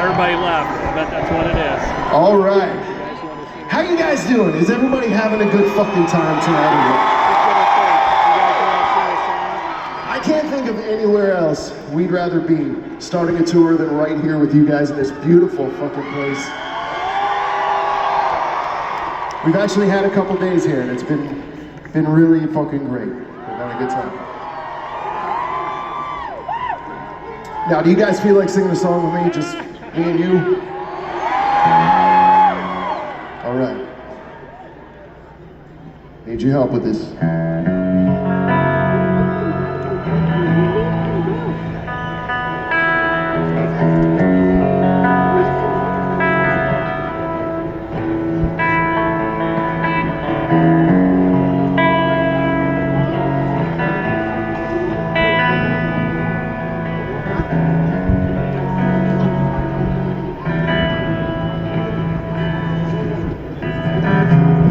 Everybody left. I bet that's what it is. All right. How you guys doing? Is everybody having a good fucking time tonight? I can't think of anywhere else we'd rather be starting a tour than right here with you guys in this beautiful fucking place. We've actually had a couple days here and it's been really fucking great. We've had a good time. Now, do you guys feel like singing a song with me? Just me and you? All right. Need your help with this.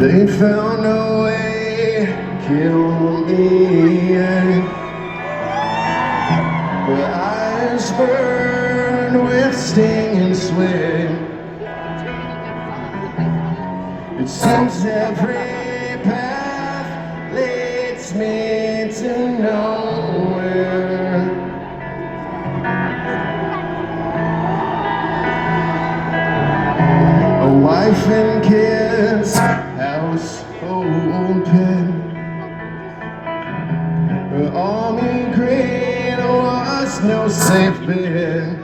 They found a way to kill me. Her eyes burn with sting and sweat. It seems every path leads me to nowhere. A wife and kids, household pet. Her army green was no safe bet.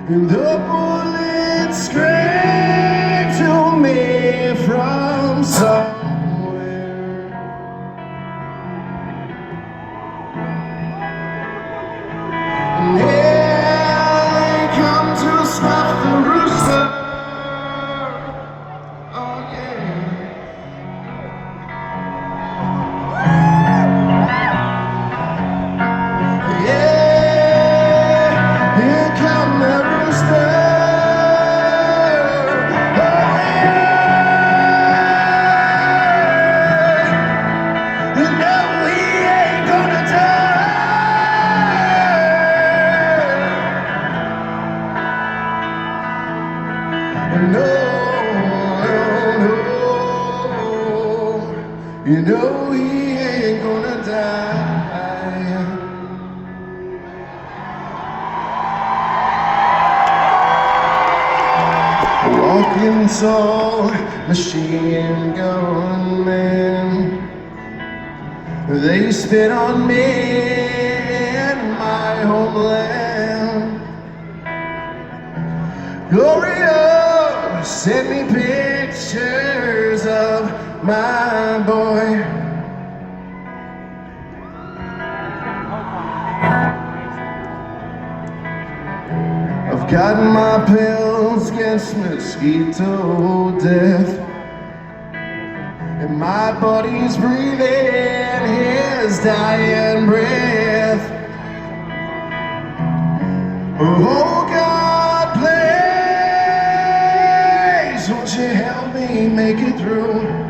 And the bullets screamed to me from somewhere. And here they come to snuff the rooster. You know he ain't gonna die. Walking tall, machine gun man. They spit on me in my homeland. Gloria sent me pictures of my boy. I've got my pills against mosquito death, and my body's breathing his dying breath. Oh God, please, won't you help me make it through?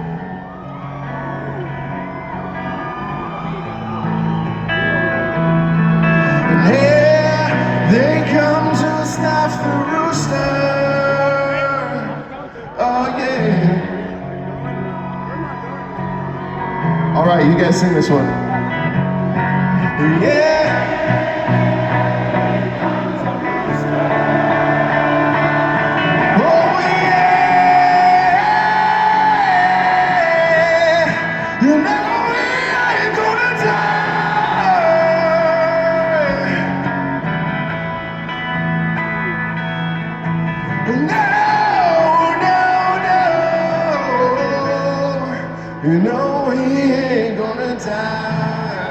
They come to snuff the rooster. Oh yeah. All right, you guys sing this one. Yeah. Oh yeah. You know we ain't gonna die. You know he ain't gonna die.